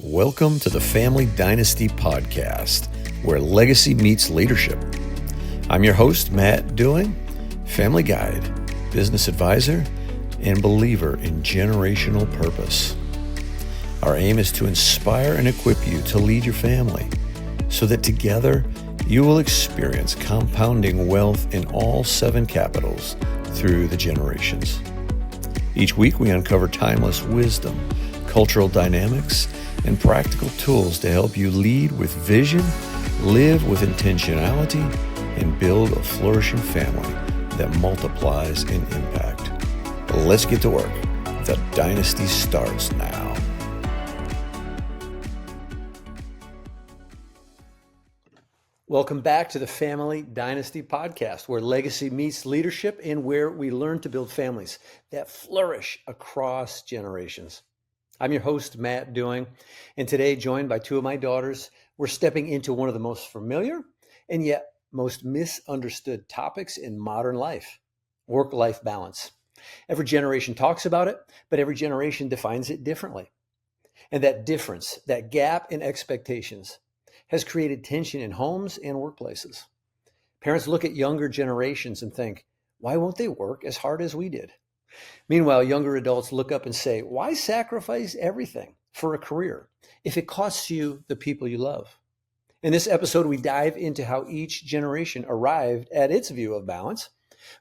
Welcome to the Family Dynasty Podcast, where legacy meets leadership. I'm your host, Matt Dewing, family guide, business advisor, and believer in generational purpose. Our aim is to inspire and equip you to lead your family so that together you will experience compounding wealth in all 7 capitals through the generations. Each week we uncover timeless wisdom, cultural dynamics, and practical tools to help you lead with vision, live with intentionality, and build a flourishing family that multiplies in impact. Let's get to work. The dynasty starts now. Welcome back to the Family Dynasty Podcast, where legacy meets leadership and where we learn to build families that flourish across generations. I'm your host, Matt Dewing, and today, joined by 2 of my daughters, we're stepping into one of the most familiar and yet most misunderstood topics in modern life, work-life balance. Every generation talks about it, but every generation defines it differently. And that difference, that gap in expectations, has created tension in homes and workplaces. Parents look at younger generations and think, why won't they work as hard as we did? Meanwhile, younger adults look up and say, why sacrifice everything for a career if it costs you the people you love? In this episode, we dive into how each generation arrived at its view of balance,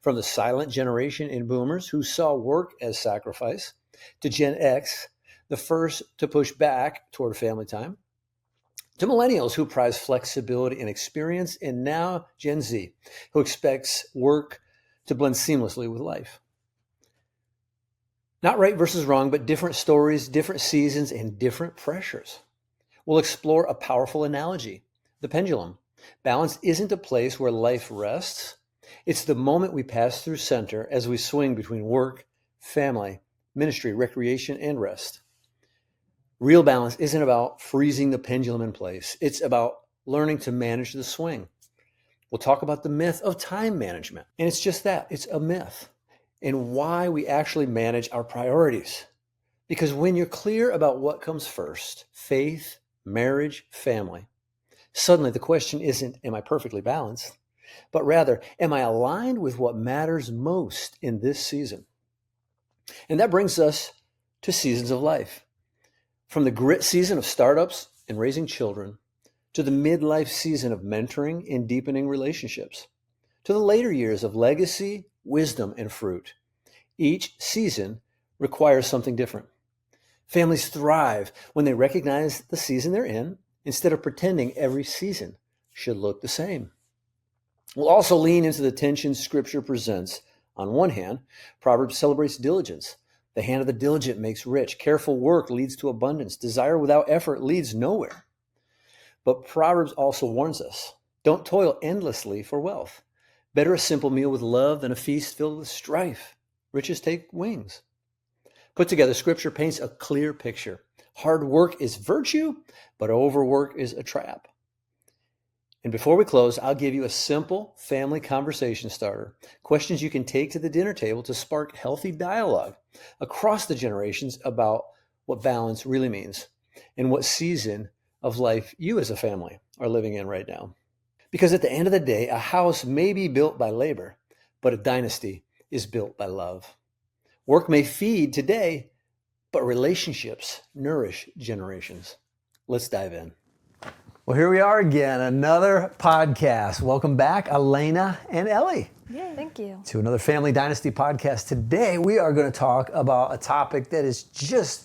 from the silent generation in boomers who saw work as sacrifice, to Gen X, the first to push back toward family time, to millennials who prize flexibility and experience, and now Gen Z, who expects work to blend seamlessly with life. Not right versus wrong, but different stories, different seasons, and different pressures. We'll explore a powerful analogy, the pendulum. Balance isn't a place where life rests. It's the moment we pass through center as we swing between work, family, ministry, recreation, and rest. Real balance isn't about freezing the pendulum in place. It's about learning to manage the swing. We'll talk about the myth of time management. And it's just that, it's a myth. And why we actually manage our priorities. Because when you're clear about what comes first, faith, marriage, family, suddenly the question isn't, am I perfectly balanced? But rather, am I aligned with what matters most in this season? And that brings us to seasons of life. From the grit season of startups and raising children, to the midlife season of mentoring and deepening relationships, to the later years of legacy, wisdom, and fruit. Each season requires something different. Families thrive when they recognize the season they're in instead of pretending every season should look the same. We'll also lean into the tension Scripture presents. On one hand, Proverbs celebrates diligence. The hand of the diligent makes rich. Careful work leads to abundance. Desire without effort leads nowhere. But Proverbs also warns us, don't toil endlessly for wealth. Better a simple meal with love than a feast filled with strife. Riches take wings. Put together, Scripture paints a clear picture. Hard work is virtue, but overwork is a trap. And before we close, I'll give you a simple family conversation starter. Questions you can take to the dinner table to spark healthy dialogue across the generations about what balance really means and what season of life you as a family are living in right now. Because at the end of the day, a house may be built by labor, but a dynasty is built by love. Work may feed today, but relationships nourish generations. Let's dive in. Well, here we are again, another podcast. Welcome back, Elena and Ellie. Yay, thank you. To another Family Dynasty Podcast. Today, we are going to talk about a topic that is just,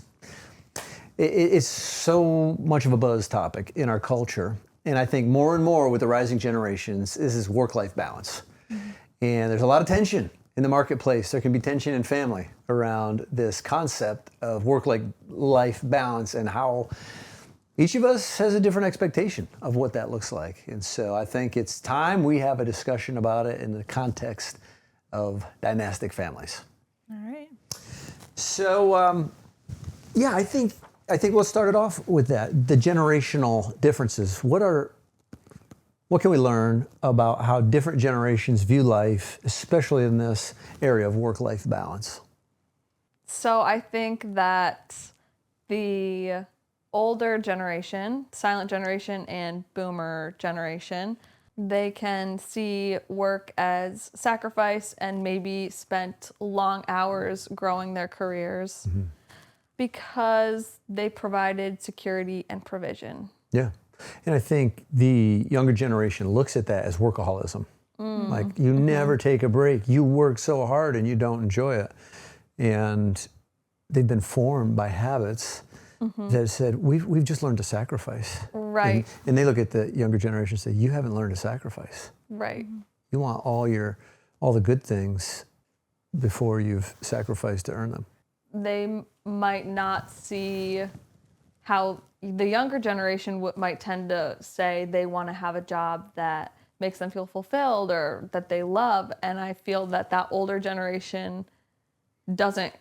it's so much of a buzz topic in our culture. And I think more and more with the rising generations, this is work-life balance. Mm-hmm. And there's a lot of tension in the marketplace. There can be tension in family around this concept of work-life balance and how each of us has a different expectation of what that looks like. And so I think it's time we have a discussion about it in the context of dynastic families. All right. So, I think we'll start it off with that. The generational differences. What can we learn about how different generations view life, especially in this area of work-life balance? So I think that the older generation, silent generation, and boomer generation, they can see work as sacrifice and maybe spent long hours growing their careers because they provided security and provision. Yeah. And I think the younger generation looks at that as workaholism. Like, you never take a break. You work so hard and you don't enjoy it. And they've been formed by habits that said, we've just learned to sacrifice. Right. And they look at the younger generation and say, you haven't learned to sacrifice. Right. You want all the good things before you've sacrificed to earn them. They might not see how the younger generation might tend to say they want to have a job that makes them feel fulfilled or that they love. And I feel that older generation doesn't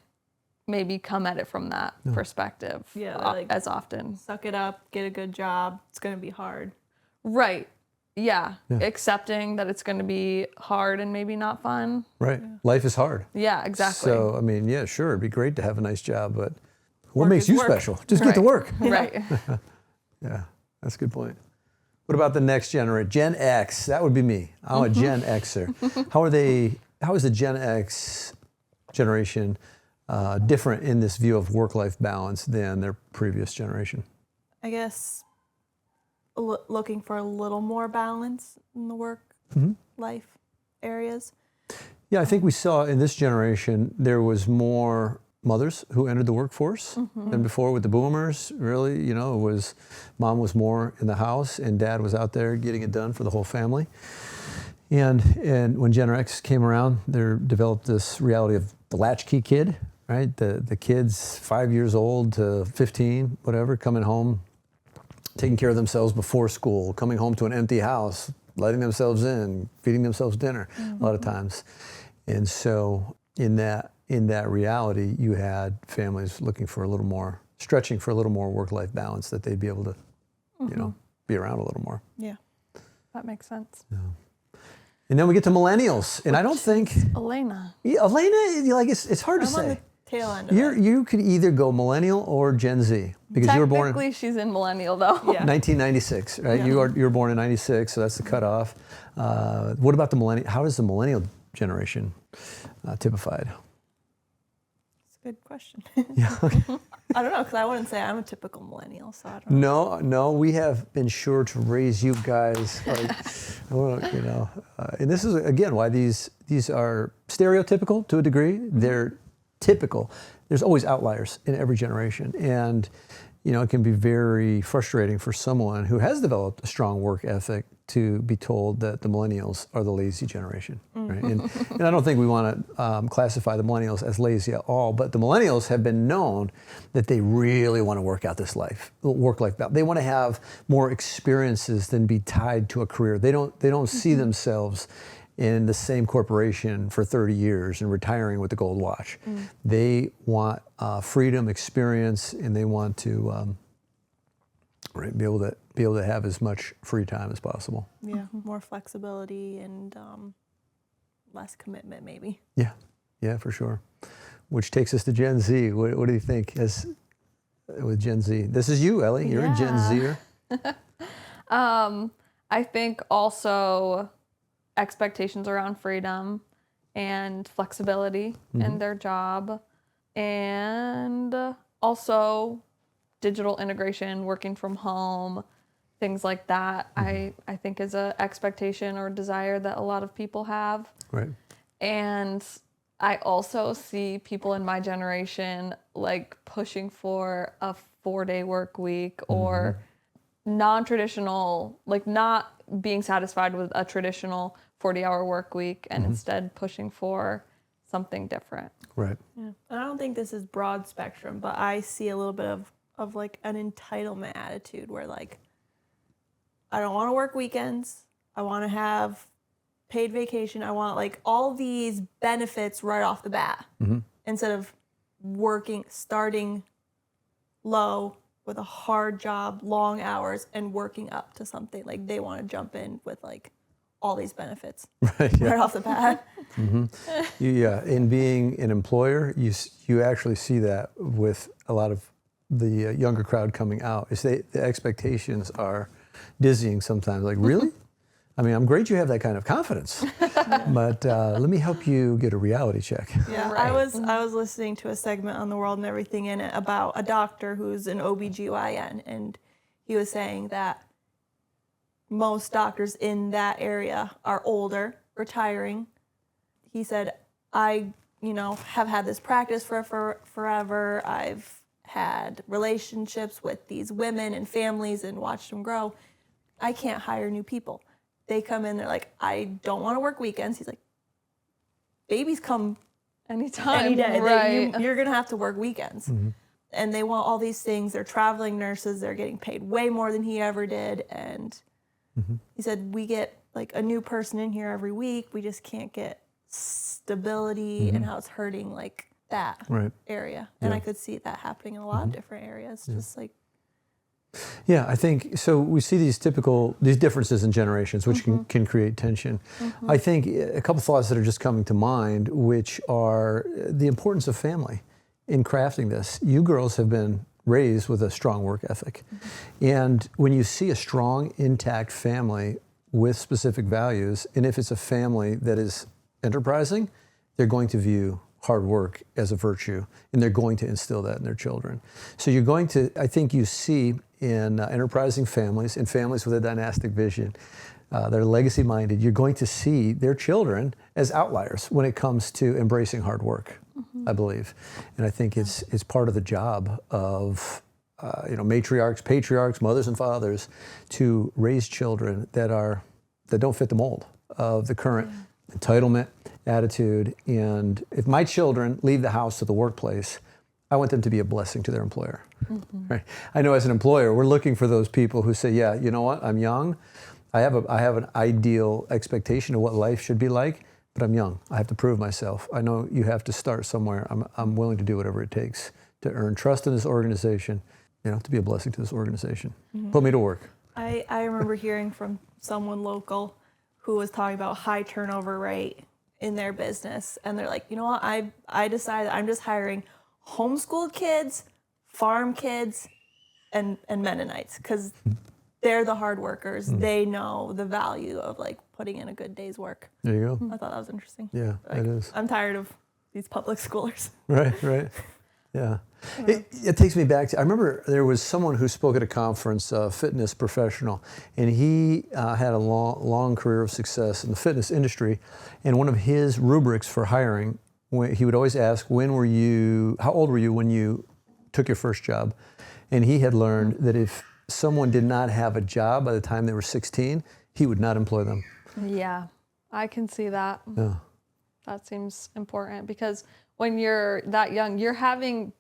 maybe come at it from that perspective as often. Suck it up, get a good job. It's going to be hard. Right. Yeah. Accepting that it's going to be hard and maybe not fun. Right. Yeah. Life is hard. Yeah, exactly. So, I mean, yeah, sure, it'd be great to have a nice job, but what Work makes is you work. special? Just get to work. Right. Yeah, that's a good point. What about the next generation? Gen X, that would be me. I'm a Gen Xer. How is the Gen X generation different in this view of work-life balance than their previous generation? I guess looking for a little more balance in the work life areas. Yeah, I think we saw in this generation there was more mothers who entered the workforce than before with the boomers. Really, it was mom was more in the house and dad was out there getting it done for the whole family. And when Gen X came around, there developed this reality of the latchkey kid, right? The kids 5 years old to 15, whatever, coming home, taking care of themselves before school, coming home to an empty house, letting themselves in, feeding themselves dinner a lot of times. And so in that reality, you had families looking for a little more, stretching for a little more work-life balance, that they'd be able to, be around a little more. Yeah. That makes sense. Yeah. And then we get to millennials, and I don't think Elena. Yeah, Elena, like it's hard to I'm say. on the tail end of it. You could either go millennial or Gen Z because you were born in Technically, she's in millennial though. Yeah. 1996, right? Yeah. You were born in 96, so that's the cutoff. What about the millennial? How is the millennial generation typified? That's a good question. Yeah. Okay. I don't know, because I wouldn't say I'm a typical millennial, so I don't know. No, we have been sure to raise you guys, and this is again why these are stereotypical to a degree. They're typical. There's always outliers in every generation, and it can be very frustrating for someone who has developed a strong work ethic to be told that the millennials are the lazy generation, right? And I don't think we want to classify the millennials as lazy at all, but the millennials have been known that they really want to work out this work-life balance. They want to have more experiences than be tied to a career. They don't see themselves in the same corporation for 30 years and retiring with the gold watch. They want freedom, experience, and they want to be able to have as much free time as possible. Yeah, more flexibility and less commitment, maybe. Yeah, for sure. Which takes us to Gen Z. What do you think with Gen Z? This is you, Ellie. You're a Gen Zer. I think also expectations around freedom and flexibility in their job, and also digital integration, working from home, things like that, I think is a expectation or desire that a lot of people have. Right. And I also see people in my generation like pushing for a 4-day work week or non-traditional, like not being satisfied with a traditional 40-hour work week and instead pushing for something different. Right. Yeah. And I don't think this is broad spectrum, but I see a little bit of like an entitlement attitude where like, I don't want to work weekends. I want to have paid vacation. I want like all these benefits right off the bat instead of starting low with a hard job, long hours, and working up to something. Like they want to jump in with like all these benefits right off the bat. Yeah, in being an employer, you actually see that with a lot of the younger crowd coming out is the expectations are dizzying sometimes. Like, really? I mean, I'm great you have that kind of confidence, but let me help you get a reality check. Yeah, Right. I was listening to a segment on The World and Everything in it about a doctor who's an OBGYN, and he was saying that most doctors in that area are older, retiring. He said, I, have had this practice for forever. I've had relationships with these women and families and watched them grow. I can't hire new people. They come in, they're like, I don't want to work weekends. He's like, babies come Anytime. any day. Right. You're going to have to work weekends. Mm-hmm. And they want all these things. They're traveling nurses. They're getting paid way more than he ever did. And he said, we get like a new person in here every week. We just can't get stability and how it's hurting like that area. And I could see that happening in a lot of different areas. Just like, Yeah, I think so. We see these differences in generations, which can create tension. I think a couple thoughts that are just coming to mind, which are the importance of family in crafting this. You girls have been raised with a strong work ethic, and when you see a strong, intact family with specific values, and if it's a family that is enterprising, they're going to view hard work as a virtue, and they're going to instill that in their children. So you're going to, I think you see in enterprising families, in families with a dynastic vision, they're legacy-minded, you're going to see their children as outliers when it comes to embracing hard work, I believe. And I think it's part of the job of matriarchs, patriarchs, mothers and fathers to raise children that don't fit the mold of the current entitlement, attitude. And if my children leave the house to the workplace, I want them to be a blessing to their employer. Right? I know as an employer, we're looking for those people who say, yeah, you know what, I'm young. I have an ideal expectation of what life should be like, but I'm young. I have to prove myself. I know you have to start somewhere. I'm willing to do whatever it takes to earn trust in this organization, to be a blessing to this organization. Put me to work. I remember hearing from someone local who was talking about high turnover rate in their business. And they're like, you know what, I decided I'm just hiring homeschooled kids, farm kids, and Mennonites, because they're the hard workers. They know the value of like putting in a good day's work. There you go. I thought that was interesting. Yeah, Like, it is. I'm tired of these public schoolers. Right. Yeah. It takes me back to, I remember there was someone who spoke at a conference, a fitness professional, and he had a long career of success in the fitness industry. And one of his rubrics for hiring, he would always ask, how old were you when you took your first job? And he had learned that if someone did not have a job by the time they were 16, he would not employ them. Yeah, I can see that. Yeah. That seems important because when you're that young, you're having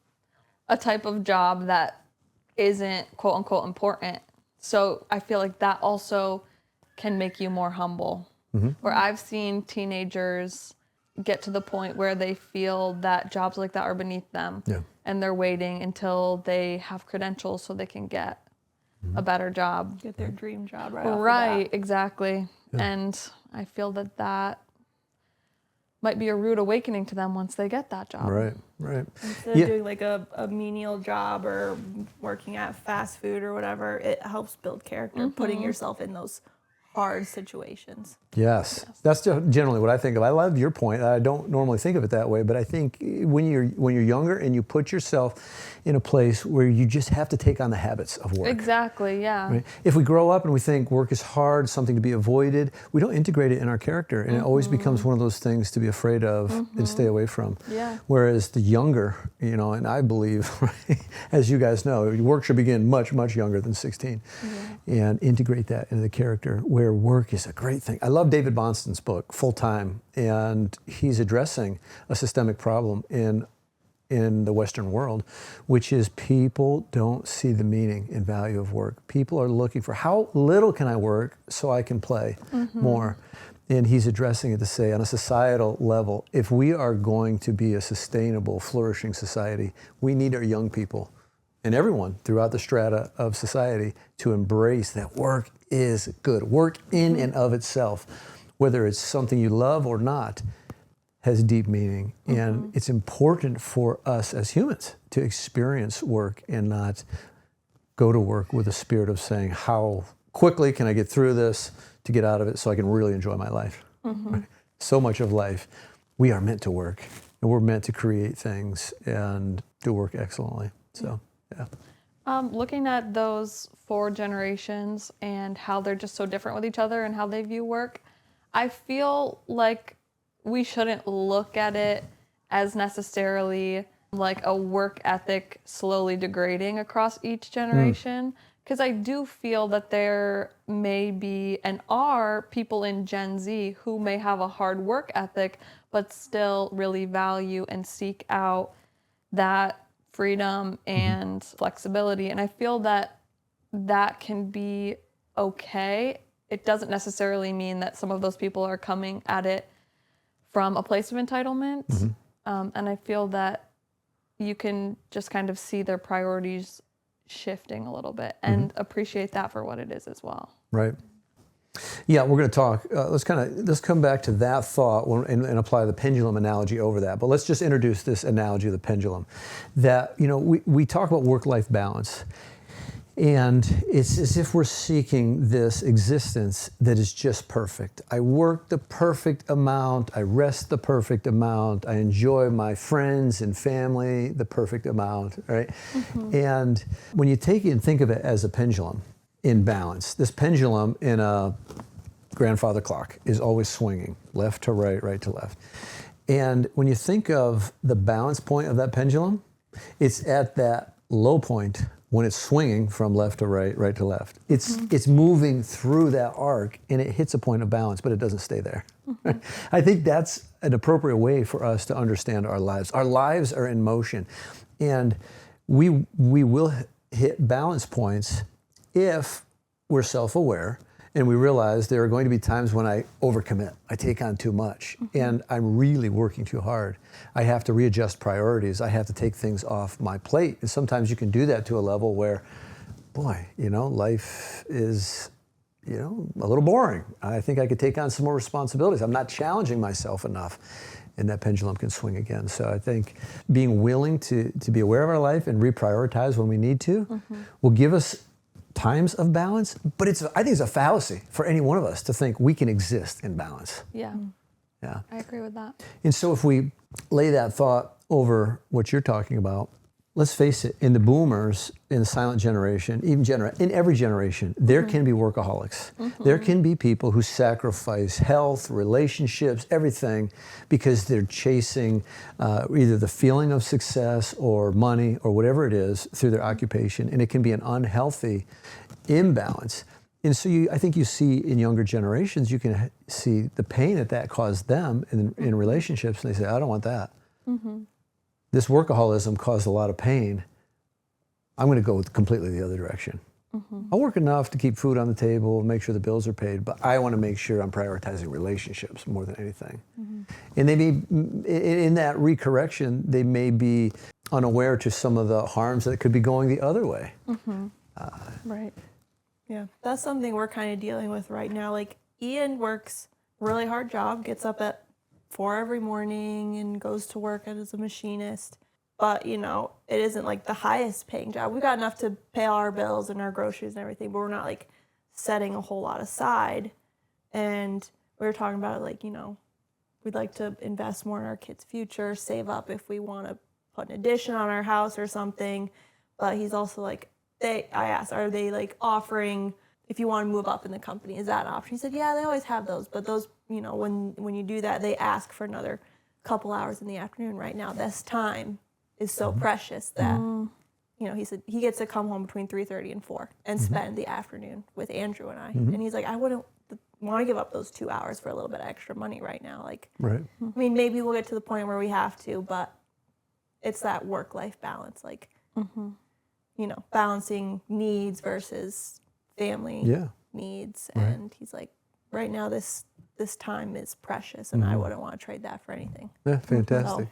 a type of job that isn't quote unquote important. So I feel like that also can make you more humble. Where I've seen teenagers get to the point where they feel that jobs like that are beneath them. Yeah. And they're waiting until they have credentials so they can get a better job. Get their dream job right off the Right, bat. exactly. Yeah. And I feel that might be a rude awakening to them once they get that job. Right. Instead of doing like a menial job or working at fast food or whatever, it helps build character, putting yourself in those hard situations. Yes, that's generally what I think of. I love your point. I don't normally think of it that way, but I think when you're younger and you put yourself in a place where you just have to take on the habits of work. Exactly, yeah. Right? If we grow up and we think work is hard, something to be avoided, we don't integrate it in our character, and it always becomes one of those things to be afraid of and stay away from. Yeah. Whereas the younger, and I believe, as you guys know, work should begin much, much younger than 16, and integrate that into the character where work is a great thing. I love David Bonston's book, Full Time, and he's addressing a systemic problem in the Western world, which is people don't see the meaning and value of work. People are looking for how little can I work so I can play more. And he's addressing it to say, on a societal level, if we are going to be a sustainable, flourishing society, we need our young people and everyone throughout the strata of society to embrace that work is good. Work in and of itself, whether it's something you love or not, has deep meaning. And it's important for us as humans to experience work and not go to work with a spirit of saying, how quickly can I get through this to get out of it so I can really enjoy my life? Right? So much of life, we are meant to work, and we're meant to create things and do work excellently. So, yeah. Looking at those 4 generations and how they're just so different with each other and how they view work, I feel like we shouldn't look at it as necessarily like a work ethic slowly degrading across each generation. Because I do feel that there may be and are people in Gen Z who may have a hard work ethic, but still really value and seek out that freedom and flexibility. And I feel that that can be okay. It doesn't necessarily mean that some of those people are coming at it from a place of entitlement. And I feel that you can just kind of see their priorities shifting a little bit and appreciate that for what it is as well. Right. Yeah, we're going to talk. Let's come back to that thought and apply the pendulum analogy over that. But let's just introduce this analogy of the pendulum. That, you know, we talk about work-life balance, and it's as if we're seeking this existence that is just perfect. I work the perfect amount. I rest the perfect amount. I enjoy my friends and family the perfect amount. Right. And when you take it and think of it as a pendulum in balance, this pendulum in a grandfather clock is always swinging left to right, right to left. And when you think of the balance point of that pendulum, it's at that low point when it's swinging from left to right, right to left. It's moving through that arc, and it hits a point of balance, but it doesn't stay there. I think that's an appropriate way for us to understand our lives. Our lives are in motion, and we will hit balance points if we're self-aware and we realize there are going to be times when I overcommit. I take on too much, and I'm really working too hard. I have to readjust priorities. I have to take things off my plate. And sometimes you can do that to a level where, boy, you know, life is, you know, a little boring. I think I could take on some more responsibilities. I'm not challenging myself enough, and that pendulum can swing again. So I think being willing to be aware of our life and reprioritize when we need to will give us times of balance, but I think it's a fallacy for any one of us to think we can exist in balance. Yeah. Yeah. I agree with that. And so if we lay that thought over what you're talking about, let's face it, in the boomers, in the silent generation, even in every generation, there can be workaholics. There can be people who sacrifice health, relationships, everything, because they're chasing either the feeling of success or money or whatever it is through their occupation, and it can be an unhealthy imbalance. And so I think you see in younger generations, you can see the pain that caused them in relationships, and they say, I don't want that. This workaholism caused a lot of pain. I'm going to go completely the other direction. I'll work enough to keep food on the table, make sure the bills are paid, but I want to make sure I'm prioritizing relationships more than anything. And they may, in that recorrection, they may be unaware to some of the harms that could be going the other way. Right. Yeah, that's something we're kind of dealing with right now. Like, Ian works a really hard job, gets up at 4 every morning and goes to work as a machinist. But, you know, it isn't like the highest paying job. We got enough to pay all our bills and our groceries and everything, but we're not like setting a whole lot aside. And we were talking about it, like, you know, we'd like to invest more in our kids' future, save up if we want to put an addition on our house or something. But he's also like, I asked, are they like offering, if you want to move up in the company, is that an option? He said, yeah, they always have those. But those, you know, when you do that, they ask for another couple hours in the afternoon. Right now, this time is so precious that, you know, he said he gets to come home between 3:30 and 4 and spend the afternoon with Andrew and I. And he's like, I wouldn't want to give up those 2 hours for a little bit of extra money right now. Like, Right. I mean, maybe we'll get to the point where we have to, but it's that work-life balance, like, you know, balancing needs versus family needs. And he's like, right now, this time is precious, and I wouldn't want to trade that for anything. Yeah, fantastic.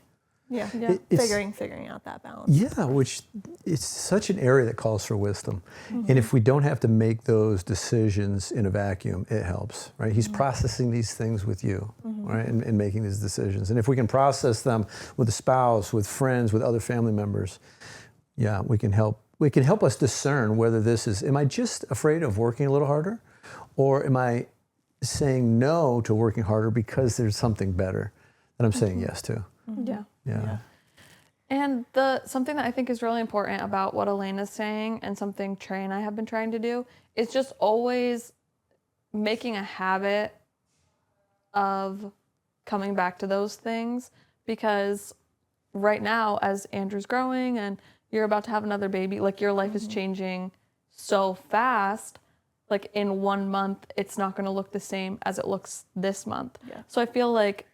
Yeah. It's- Figuring out that balance. Yeah, which it's such an area that calls for wisdom. And if we don't have to make those decisions in a vacuum, it helps, right? He's processing these things with you, right? And making these decisions. And if we can process them with a spouse, with friends, with other family members, yeah, we can help us discern whether this is, am I just afraid of working a little harder? Or am I saying no to working harder because there's something better that I'm saying yes to? Yeah. And something that I think is really important about what Elena's saying, and something Trey and I have been trying to do, is just always making a habit of coming back to those things. Because right now, as Andrew's growing and you're about to have another baby, like your life is changing so fast. Like in 1 month, it's not going to look the same as it looks this month. Yeah. So I feel like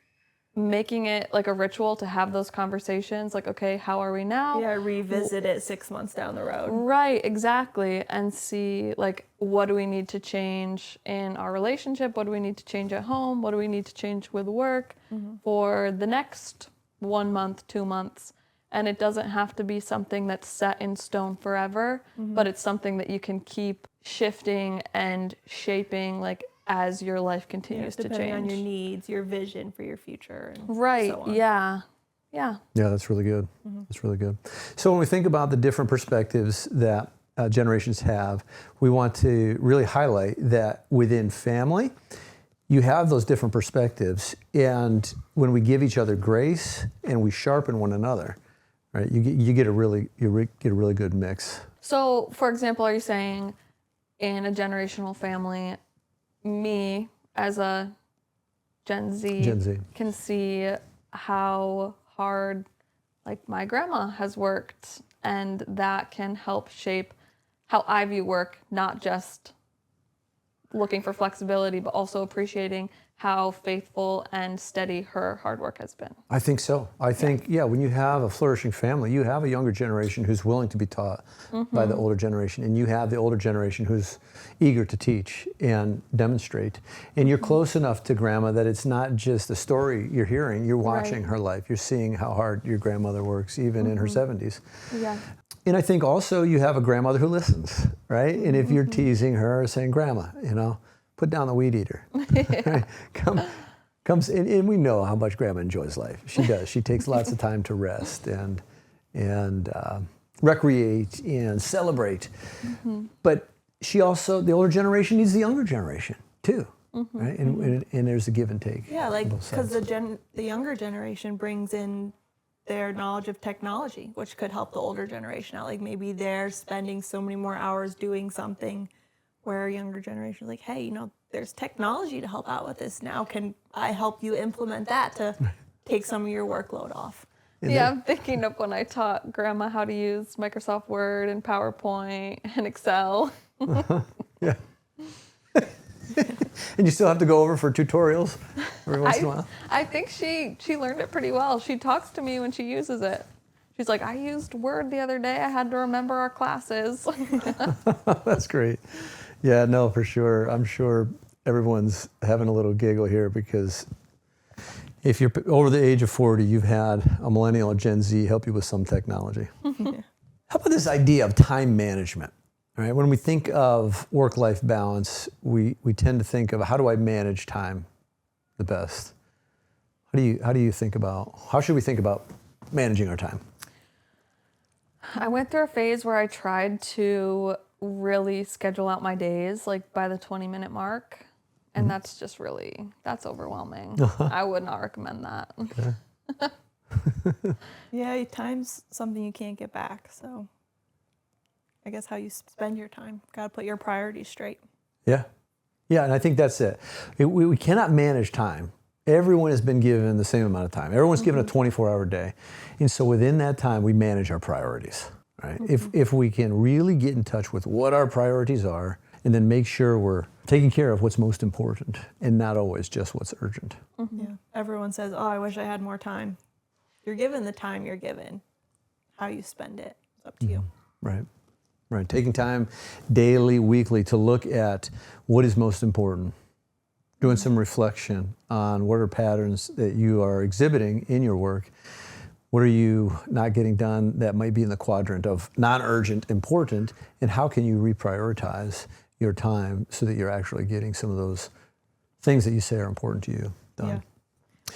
making it like a ritual to have those conversations, like, okay, how are we now? Yeah, revisit it 6 months down the road. Right, exactly. And see, like, what do we need to change in our relationship? What do we need to change at home? What do we need to change with work for the next 1 month, 2 months? And it doesn't have to be something that's set in stone forever, but it's something that you can keep shifting and shaping, like, as your life continues to change. Depending on your needs, your vision for your future. And Right, so on. yeah. Yeah, that's really good. That's really good. So when we think about the different perspectives that generations have, we want to really highlight that within family, you have those different perspectives. And when we give each other grace and we sharpen one another, right, you get a really good mix. So, for example, are you saying in a generational family, me as a Gen Z can see how hard, like, my grandma has worked, and that can help shape how I view work, not just looking for flexibility, but also appreciating how faithful and steady her hard work has been? I think so. I think, when you have a flourishing family, you have a younger generation who's willing to be taught by the older generation, and you have the older generation who's eager to teach and demonstrate. And you're close enough to grandma that it's not just a story you're hearing, you're watching her life. You're seeing how hard your grandmother works, even in her 70s. Yeah. And I think also you have a grandmother who listens, right? And if you're teasing her, saying, Grandma, put down the weed eater. Right? Comes and we know how much Grandma enjoys life. She does. She takes lots of time to rest and recreate and celebrate. But she also, the older generation needs the younger generation too, right? And there's a give and take. Yeah, like, because the younger generation brings in their knowledge of technology, which could help the older generation out. Like, maybe they're spending so many more hours doing something where a younger generation is like, hey, there's technology to help out with this now. Can I help you implement that to take some of your workload off? I'm thinking of when I taught Grandma how to use Microsoft Word and PowerPoint and Excel. Yeah. And you still have to go over for tutorials every once in a while? I think she learned it pretty well. She talks to me when she uses it. She's like, I used Word the other day. I had to remember our classes. That's great. Yeah, no, for sure. I'm sure everyone's having a little giggle here because if you're over the age of 40, you've had a millennial or Gen Z help you with some technology. How about this idea of time management? Right? When we think of work-life balance, we tend to think of, how do I manage time the best? How do you think about, how should we think about managing our time? I went through a phase where I tried to really schedule out my days, like by the 20-minute mark. And that's overwhelming. I would not recommend that. Okay. Yeah, time's something you can't get back. So I guess how you spend your time. Got to put your priorities straight. Yeah. Yeah, and I think that's it. We cannot manage time. Everyone has been given the same amount of time. Everyone's given a 24-hour day. And so within that time, we manage our priorities, right? If we can really get in touch with what our priorities are and then make sure we're taking care of what's most important and not always just what's urgent. Yeah. Everyone says, oh, I wish I had more time. You're given the time you're given. How you spend it is up to you. Right. Right. Taking time daily, weekly to look at what is most important. Doing some reflection on what are patterns that you are exhibiting in your work. What are you not getting done that might be in the quadrant of non-urgent, important, and how can you reprioritize your time so that you're actually getting some of those things that you say are important to you done?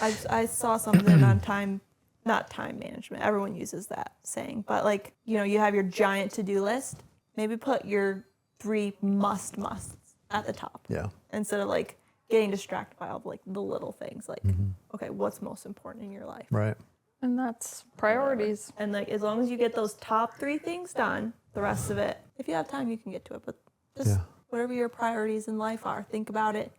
Yeah. I saw something on not time management. Everyone uses that saying, but like, you have your giant to-do list. Maybe put your 3 musts at the top. Yeah. Instead of like getting distracted by all like the little things. Like, okay, what's most important in your life? Right. And that's priorities. And like, as long as you get those top 3 things done, the rest of it, if you have time, you can get to it. But just whatever your priorities in life are, think about it.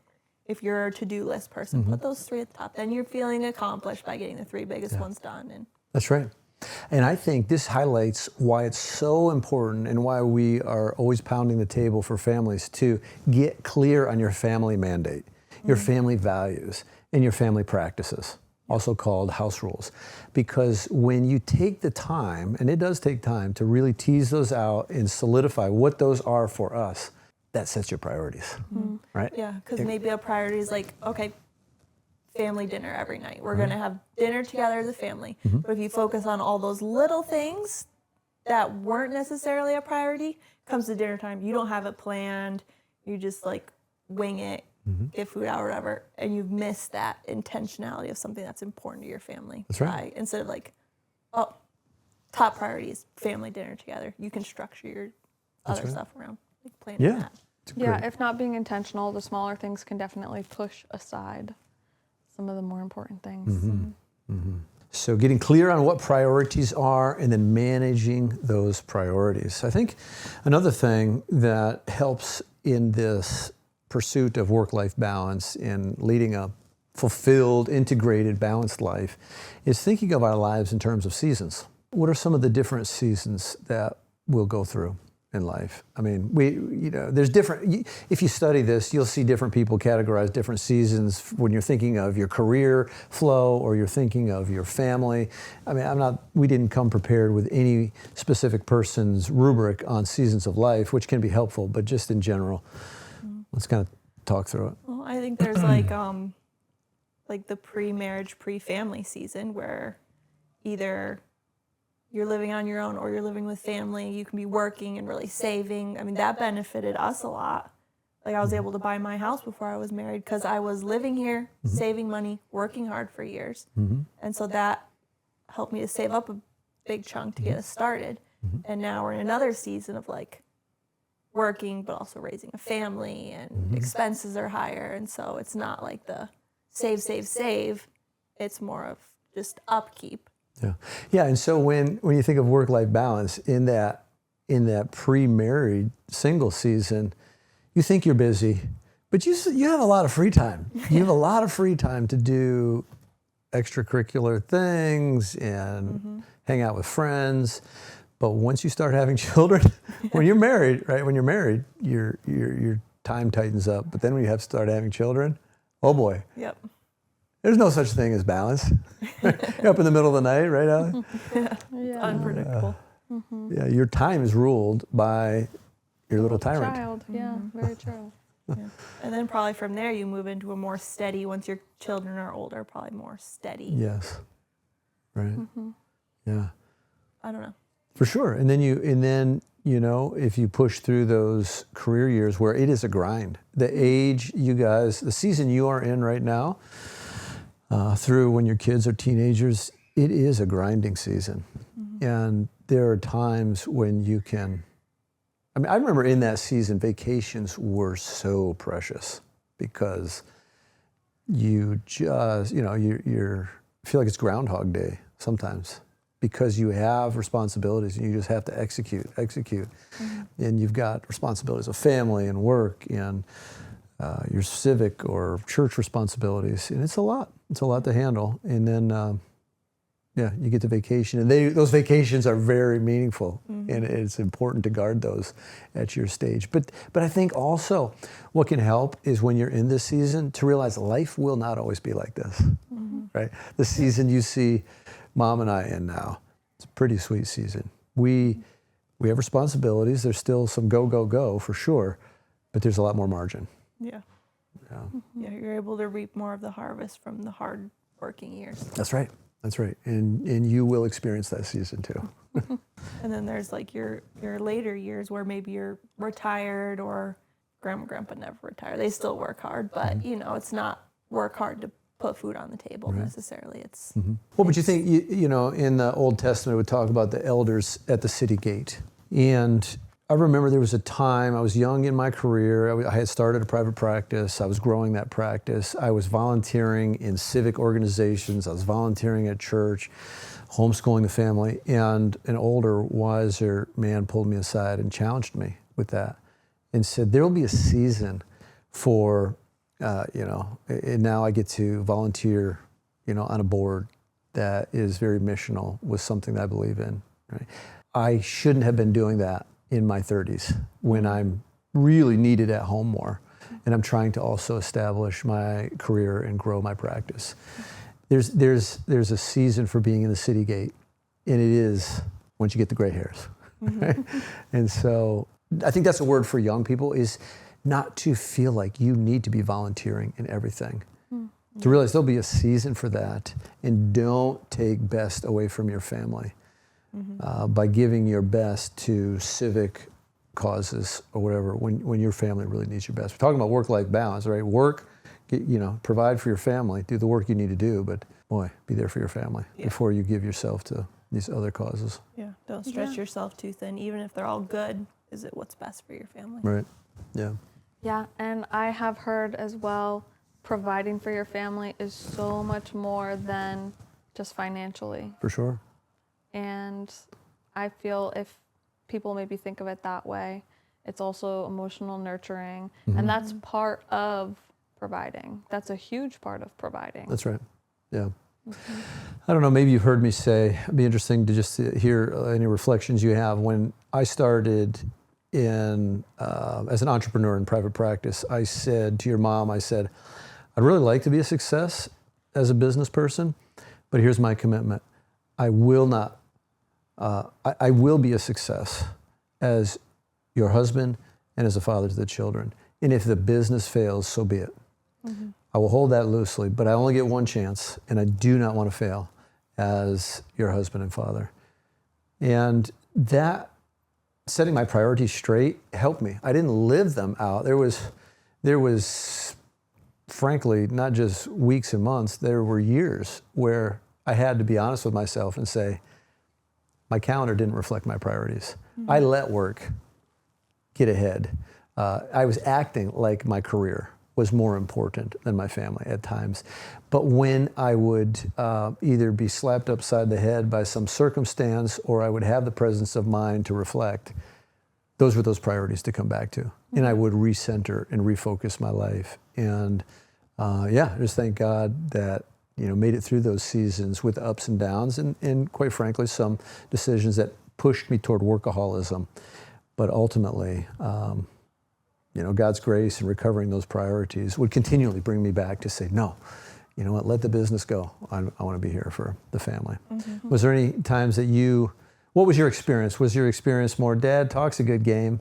If you're a to-do list person, put those 3 at the top. Then you're feeling accomplished by getting the 3 biggest ones done. And that's right. And I think this highlights why it's so important and why we are always pounding the table for families to get clear on your family mandate, your family values, and your family practices, also called house rules. Because when you take the time, and it does take time, to really tease those out and solidify what those are for us, that sets your priorities, right? yeah, because maybe a priority is like, okay, family dinner every night. We're going to have dinner together as a family. But if you focus on all those little things that weren't necessarily a priority, comes to dinner time, you don't have it planned. You just like wing it, get food out or whatever, and you've missed that intentionality of something that's important to your family. That's right. Instead of like, oh, top priority is family dinner together. You can structure your other stuff around like planning that. Yeah, if not being intentional, the smaller things can definitely push aside some of the more important things. So getting clear on what priorities are and then managing those priorities. I think another thing that helps in this pursuit of work-life balance in leading a fulfilled, integrated, balanced life is thinking of our lives in terms of seasons. What are some of the different seasons that we'll go through in life? I mean, there's different, if you study this, you'll see different people categorize different seasons when you're thinking of your career flow or you're thinking of your family. I mean, we didn't come prepared with any specific person's rubric on seasons of life, which can be helpful, but just in general, let's kind of talk through it. Well, I think there's like the pre-marriage, pre-family season where either you're living on your own or you're living with family. You can be working and really saving. I mean, that benefited us a lot. Like I was able to buy my house before I was married because I was living here, saving money, working hard for years. And so that helped me to save up a big chunk to get us started. And now we're in another season of like working, but also raising a family and expenses are higher. And so it's not like the save. It's more of just upkeep. Yeah, and so when you think of work-life balance in that pre-married single season, you think you're busy, but you have a lot of free time. You have a lot of free time to do extracurricular things and hang out with friends. But once you start having children, when you're married, right? When you're married, your time tightens up. But then when you have to start having children, oh boy. Yep. There's no such thing as balance. You're up in the middle of the night, right, Allie? It's unpredictable. Yeah, your time is ruled by your little tyrant. Child, yeah, very true. Yeah. And then probably from there you move into a more steady, once your children are older, probably more steady. Yes. Right. Yeah. I don't know. For sure. And then if you push through those career years where it is a grind, the age the season you are in right now, through when your kids are teenagers, it is a grinding season. And there are times when you can, I remember in that season, vacations were so precious because you just, you feel like it's Groundhog Day sometimes because you have responsibilities and you just have to execute. And you've got responsibilities of family and work and your civic or church responsibilities. And it's a lot. It's a lot to handle. And then, you get to vacation. And those vacations are very meaningful. And it's important to guard those at your stage. But I think also what can help is when you're in this season to realize life will not always be like this, right? The season you see Mom and I in now, it's a pretty sweet season. We have responsibilities. There's still some go for sure, but there's a lot more margin. Yeah. Yeah, you're able to reap more of the harvest from the hard working years. That's right. That's right. And you will experience that season too. And then there's like your later years where maybe you're retired, or grandma, grandpa never retire. They still work hard, but you know, it's not work hard to put food on the table necessarily. It's What would you think, you know, in the Old Testament, it would talk about the elders at the city gate. And I remember there was a time, I was young in my career, I had started a private practice, I was growing that practice, I was volunteering in civic organizations, I was volunteering at church, homeschooling the family, and an older, wiser man pulled me aside and challenged me with that and said, there'll be a season for, you know, and now I get to volunteer, you know, on a board that is very missional with something that I believe in, right? I shouldn't have been doing that in my 30s when I'm really needed at home more, and I'm trying to also establish my career and grow my practice. There's a season for being in the city gate, and it is once you get the gray hairs. Right? And so I think that's a word for young people, is not to feel like you need to be volunteering in everything. To realize there'll be a season for that, and don't take best away from your family by giving your best to civic causes or whatever when your family really needs your best. We're talking about work-life balance, right? Work, you know, provide for your family, do the work you need to do, but boy, be there for your family before you give yourself to these other causes. Yeah, don't stretch yourself too thin, even if they're all good. Is it what's best for your family? Right, yeah. Yeah, and I have heard as well, providing for your family is so much more than just financially. For sure. And I feel if people maybe think of it that way, it's also emotional nurturing, and that's part of providing. That's a huge part of providing. That's right, yeah. I don't know, maybe you've heard me say, it'd be interesting to just hear any reflections you have. When I started in as an entrepreneur in private practice, I said to your mom, I said, I'd really like to be a success as a business person, but here's my commitment. I will not, I will be a success as your husband and as a father to the children. And if the business fails, so be it. I will hold that loosely, but I only get one chance, and I do not want to fail as your husband and father. And that, setting my priorities straight, helped me. I didn't live them out. There was, frankly, not just weeks and months, there were years where I had to be honest with myself and say, my calendar didn't reflect my priorities. I let work get ahead. I was acting like my career was more important than my family at times. But when I would either be slapped upside the head by some circumstance, or I would have the presence of mind to reflect, those were those priorities to come back to. And I would recenter and refocus my life. And I just thank God that, you know, made it through those seasons with ups and downs, and quite frankly, some decisions that pushed me toward workaholism. But ultimately, you know, God's grace and recovering those priorities would continually bring me back to say, no, you know what, let the business go. I want to be here for the family. Was there any times that what was your experience? Was your experience more, Dad talks a good game,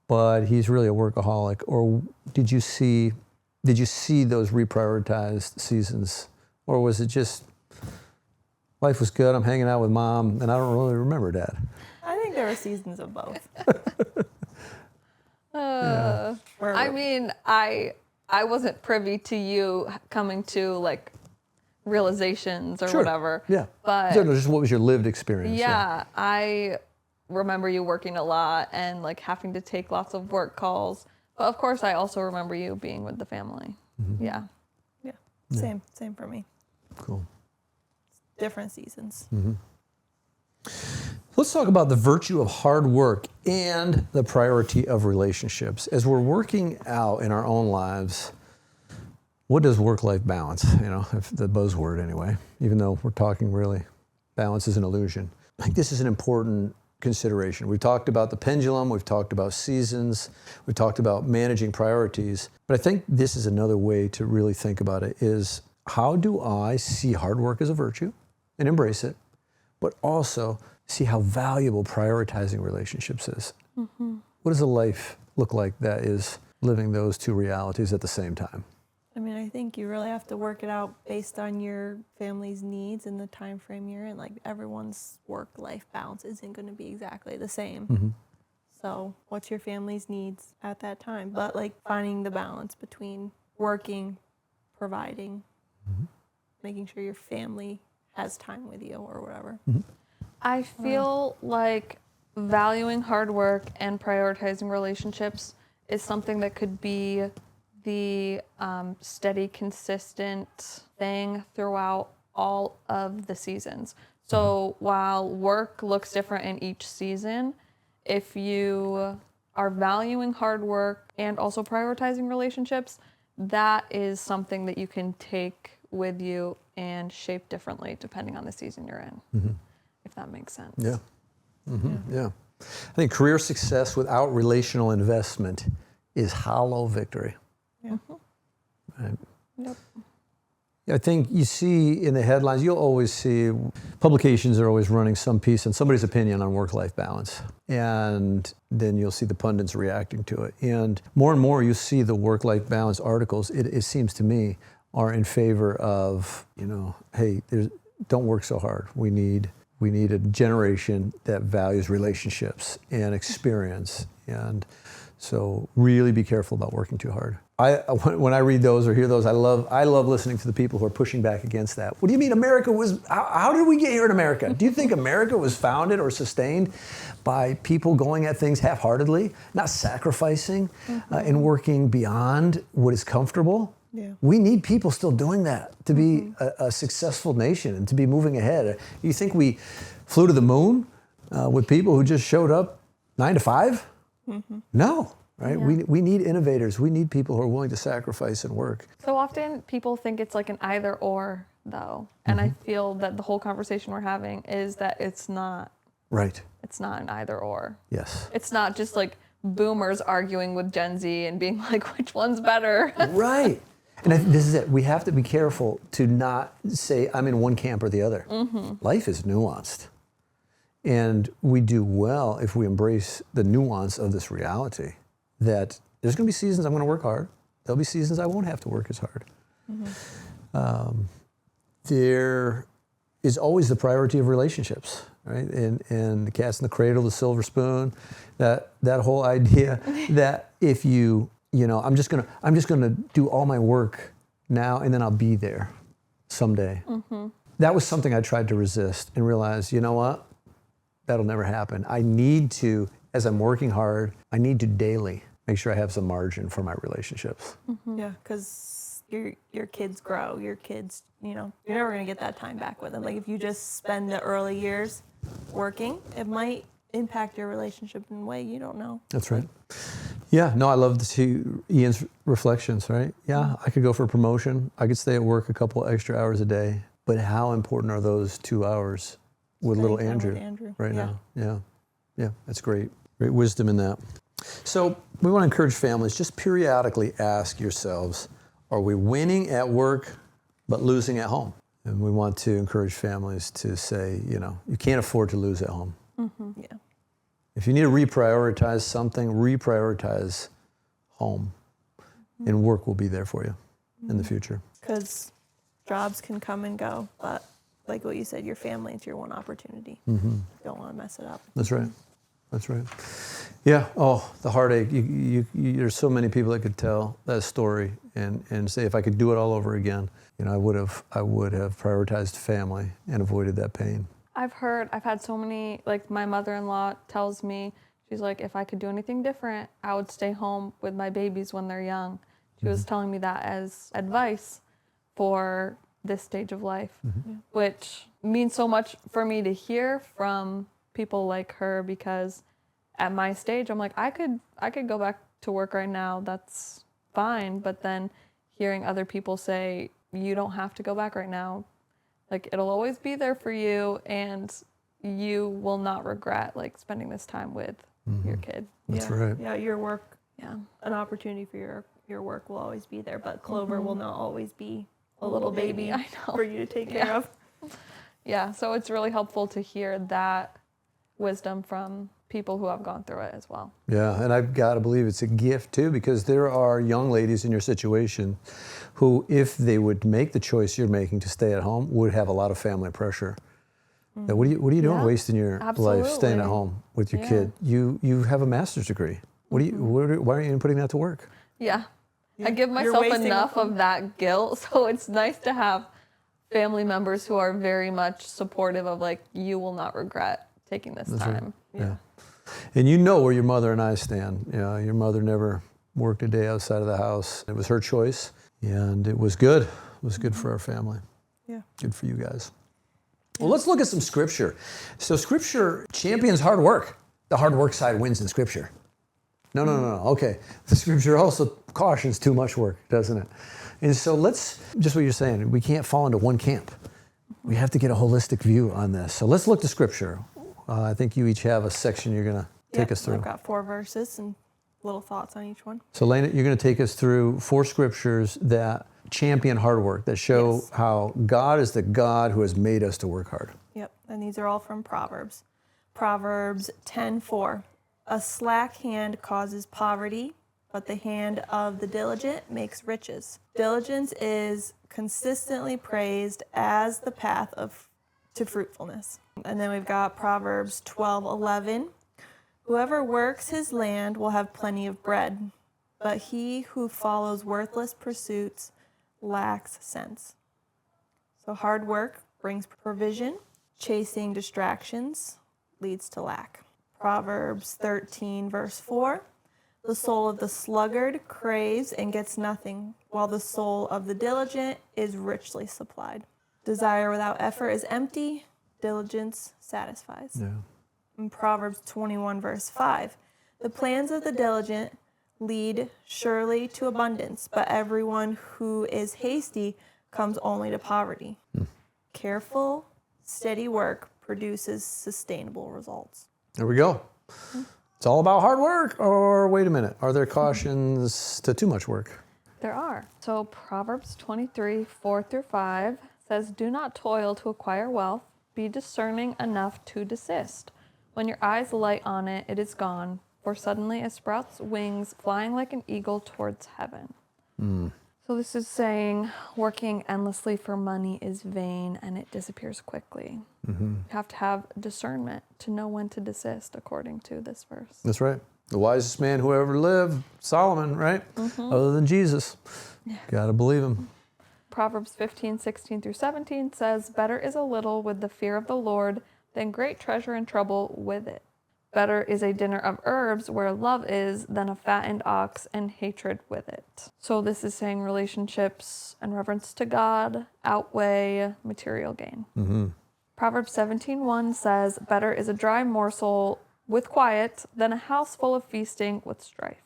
but he's really a workaholic? Or did you see those reprioritized seasons? Or was it just, life was good, I'm hanging out with Mom, and I don't really remember Dad? I think there were seasons of both. I mean, I wasn't privy to you coming to like realizations or whatever. Yeah. But just what was your lived experience? Yeah, I remember you working a lot and like having to take lots of work calls. But of course, I also remember you being with the family. Yeah. Yeah. Same for me. Cool. Different seasons. Let's talk about the virtue of hard work and the priority of relationships. As we're working out in our own lives, what does work-life balance? You know, if the buzzword anyway, even though we're talking really, balance is an illusion. I think this is an important consideration. We've talked about the pendulum, we've talked about seasons, we've talked about managing priorities, but I think this is another way to really think about it is, how do I see hard work as a virtue and embrace it, but also see how valuable prioritizing relationships is? What does a life look like that is living those two realities at the same time? I mean, I think you really have to work it out based on your family's needs and the time frame you're in. Like, everyone's work-life balance isn't going to be exactly the same. So what's your family's needs at that time? But, like, finding the balance between working, providing, making sure your family has time with you or whatever. I feel like valuing hard work and prioritizing relationships is something that could be the steady, consistent thing throughout all of the seasons. So while work looks different in each season, if you are valuing hard work and also prioritizing relationships, that is something that you can take with you and shape differently depending on the season you're in, if that makes sense. Yeah. Yeah. I think career success without relational investment is hollow victory. Yeah. Right. Yep. I think you see in the headlines, you'll always see publications are always running some piece and somebody's opinion on work-life balance. And then you'll see the pundits reacting to it. And more you see the work-life balance articles, it seems to me, are in favor of, hey, don't work so hard. We need a generation that values relationships and experience. And so really be careful about working too hard. When I read those or hear those, I love listening to the people who are pushing back against that. What do you mean America was, how did we get here in America? Do you think America was founded or sustained by people going at things half-heartedly, not sacrificing and working beyond what is comfortable? Yeah. We need people still doing that to be a successful nation and to be moving ahead. You think we flew to the moon with people who just showed up 9 to 5? No, right? Yeah. We need innovators. We need people who are willing to sacrifice and work. So often people think it's like an either or, though. And I feel that the whole conversation we're having is that it's not. Right. It's not an either or. Yes. It's not just like boomers arguing with Gen Z and being like, which one's better? Right. And this is it. We have to be careful to not say I'm in one camp or the other. Life is nuanced. And we do well if we embrace the nuance of this reality that there's going to be seasons I'm going to work hard. There'll be seasons I won't have to work as hard. There is always the priority of relationships, right? And the cat's in the cradle, the silver spoon, that whole idea that if I'm just gonna do all my work now and then I'll be there someday. That was something I tried to resist and realized, you know what? That'll never happen. I need to, as I'm working hard, I need to daily make sure I have some margin for my relationships. Yeah, because your kids grow. Your kids, you're never going to get that time back with them. Like, if you just spend the early years working, it might impact your relationship in a way you don't know. That's right. Yeah, no, I love to see Ian's reflections, right? Yeah, I could go for a promotion. I could stay at work a couple extra hours a day. But how important are those 2 hours with little Andrew right now? Yeah, that's great. Great wisdom in that. So we want to encourage families, just periodically ask yourselves, are we winning at work but losing at home? And we want to encourage families to say, you can't afford to lose at home. Yeah. If you need to reprioritize something, reprioritize home. And work will be there for you in the future. Because jobs can come and go, but like what you said, your family, it's your one opportunity. Don't want to mess it up. That's right. That's right. Yeah. Oh, the heartache. There's so many people that could tell that story and say, if I could do it all over again, I would have prioritized family and avoided that pain. I've had so many, like my mother-in-law tells me, she's like, if I could do anything different, I would stay home with my babies when they're young. She was telling me that as advice for this stage of life, which means so much for me to hear from people like her, because at my stage, I'm like, I could go back to work right now. That's fine. But then hearing other people say, you don't have to go back right now. Like, it'll always be there for you, and you will not regret like spending this time with your kid. That's right. Yeah, your work, Yeah. an opportunity for your work will always be there, but Clover will not always be a little baby I know. for you to take care of. Yeah. So it's really helpful to hear that wisdom from people who have gone through it as well. Yeah, and I've got to believe it's a gift too, because there are young ladies in your situation who, if they would make the choice you're making to stay at home, would have a lot of family pressure. Now, what are you doing Yeah, wasting your life staying at home with your kid? You have a master's degree. Why aren't you putting that to work? Yeah. I give myself enough of that guilt, so it's nice to have family members who are very much supportive of, like, you will not regret taking this time. Right. Yeah. And you know where your mother and I stand. You know, your mother never worked a day outside of the house. It was her choice, and it was good. It was good for our family. Yeah. Good for you guys. Well, let's look at some scripture. So scripture champions hard work. The hard work side wins in scripture. No. Okay. The scripture also cautions too much work, doesn't it? And so let's, just what you're saying, we can't fall into one camp. We have to get a holistic view on this. So let's look to scripture. I think you each have a section you're going to take us through. I've got 4 verses and little thoughts on each one. So Lena, you're going to take us through 4 scriptures that champion hard work, that show how God is the God who has made us to work hard. Yep, and these are all from Proverbs. Proverbs 10:4. A slack hand causes poverty, but the hand of the diligent makes riches. Diligence is consistently praised as the path to fruitfulness. And then we've got Proverbs 12:11. Whoever works his land will have plenty of bread, but he who follows worthless pursuits lacks sense. So hard work brings provision. Chasing distractions leads to lack. Proverbs 13, verse 4. The soul of the sluggard craves and gets nothing, while the soul of the diligent is richly supplied. Desire without effort is empty. Diligence satisfies. Yeah. In Proverbs 21, verse 5. The plans of the diligent lead surely to abundance, but everyone who is hasty comes only to poverty. Careful, steady work produces sustainable results. There we go. It's all about hard work, or wait a minute, are there cautions to too much work? There are. So Proverbs 23, 4-5 says, do not toil to acquire wealth. Be discerning enough to desist. When your eyes light on it, it is gone. For suddenly it sprouts wings, flying like an eagle towards heaven. So this is saying working endlessly for money is vain and it disappears quickly. You have to have discernment to know when to desist, according to this verse. That's right. The wisest man who ever lived, Solomon, right? Other than Jesus. Got to believe him. Proverbs 15, 16-17 says, better is a little with the fear of the Lord than great treasure and trouble with it. Better is a dinner of herbs where love is than a fattened ox and hatred with it. So this is saying relationships and reverence to God outweigh material gain. Proverbs 17:1 says, better is a dry morsel with quiet than a house full of feasting with strife.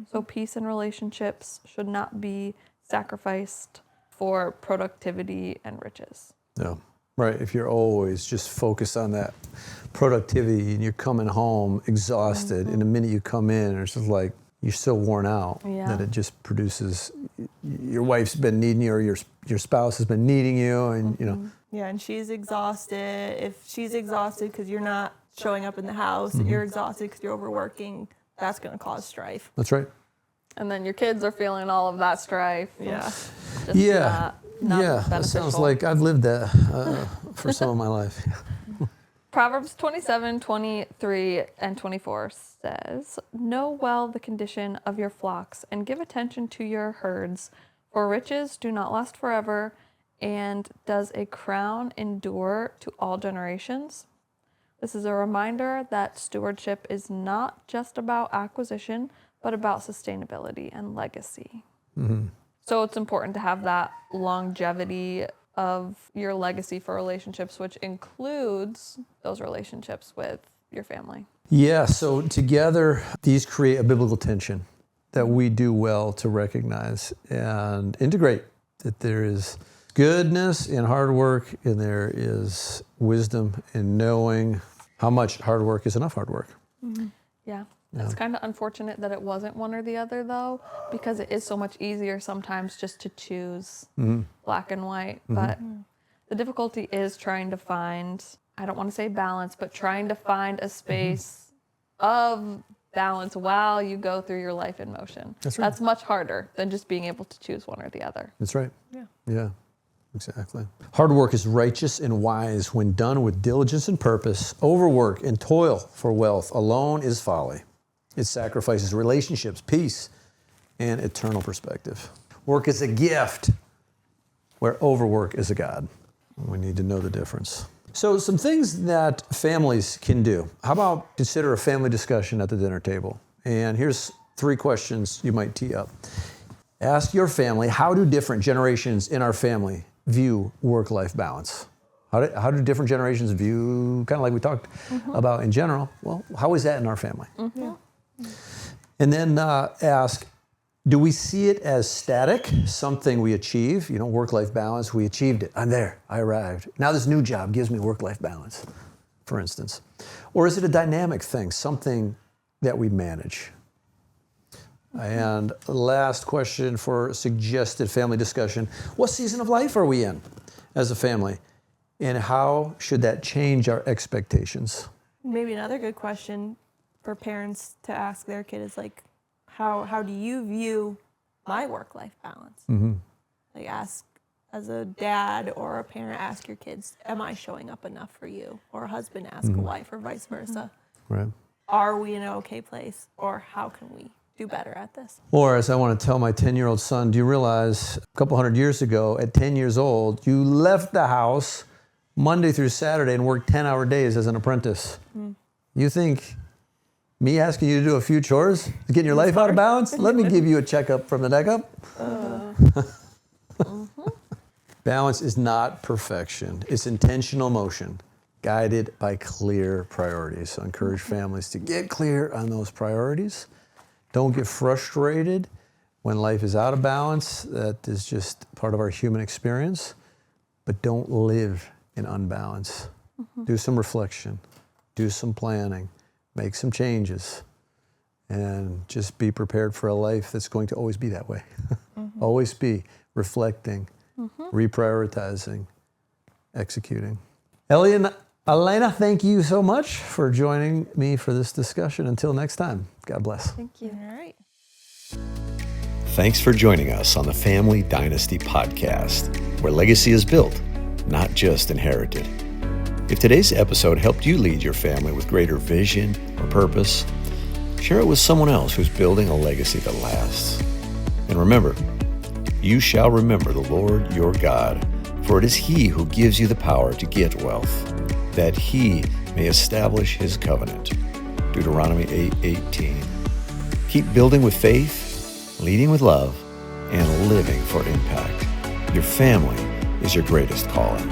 So peace in relationships should not be sacrificed for productivity and riches. Yeah. Right. If you're always just focused on that productivity and you're coming home exhausted, and the minute you come in, it's just like you're so worn out that it just produces, your wife's been needing you, or your spouse has been needing you, and you know. Yeah, and she's exhausted. If she's exhausted because you're not showing up in the house, you're exhausted because you're overworking, that's going to cause strife. That's right. And then your kids are feeling all of that strife. Yeah. Just not That sounds like I've lived that for some of my life. Proverbs 27, 23, and 24 says, know well the condition of your flocks and give attention to your herds, for riches do not last forever, and does a crown endure to all generations? This is a reminder that stewardship is not just about acquisition, but about sustainability and legacy. So it's important to have that longevity of your legacy for relationships, which includes those relationships with your family. Yeah, so together, these create a biblical tension that we do well to recognize and integrate, that there is goodness in hard work and there is wisdom in knowing how much hard work is enough hard work. Yeah. It's kind of unfortunate that it wasn't one or the other, though, because it is so much easier sometimes just to choose black and white. But the difficulty is trying to find, I don't want to say balance, but trying to find a space of balance while you go through your life in motion. That's right. That's much harder than just being able to choose one or the other. That's right. Yeah. Yeah, exactly. Hard work is righteous and wise when done with diligence and purpose. Overwork and toil for wealth alone is folly. It sacrifices relationships, peace, and eternal perspective. Work is a gift where overwork is a god. We need to know the difference. So some things that families can do. How about consider a family discussion at the dinner table? And here's 3 questions you might tee up. Ask your family, how do different generations in our family view work-life balance? How do different generations view, kind of like we talked about in general, well, how is that in our family? And then ask, do we see it as static, something we achieve, work-life balance, we achieved it, I'm there, I arrived. Now this new job gives me work-life balance, for instance. Or is it a dynamic thing, something that we manage? And last question for suggested family discussion, what season of life are we in as a family? And how should that change our expectations? Maybe another good question for parents to ask their kid is like, how do you view my work-life balance? Like ask, as a dad or a parent, ask your kids, am I showing up enough for you? Or a husband ask a wife or vice versa. Right. Are we in an okay place? Or how can we do better at this? Or as I want to tell my 10-year-old son, do you realize a couple hundred years ago, at 10 years old, you left the house Monday through Saturday and worked 10-hour days as an apprentice. You think me asking you to do a few chores is getting your life out of balance? Let me give you a checkup from the neck up. Balance is not perfection. It's intentional motion, guided by clear priorities. So I encourage families to get clear on those priorities. Don't get frustrated when life is out of balance. That is just part of our human experience. But don't live in unbalance. Do some reflection. Do some planning. Make some changes. And just be prepared for a life that's going to always be that way. Always be reflecting, reprioritizing, executing. Ellie and Elena, thank you so much for joining me for this discussion. Until next time, God bless. Thank you. All right. Thanks for joining us on the Family Dynasty Podcast, where legacy is built, not just inherited. If today's episode helped you lead your family with greater vision or purpose, share it with someone else who's building a legacy that lasts. And remember, you shall remember the Lord your God, for it is He who gives you the power to get wealth, that He may establish His covenant. Deuteronomy 8:18. Keep building with faith, leading with love, and living for impact. Your family is your greatest calling.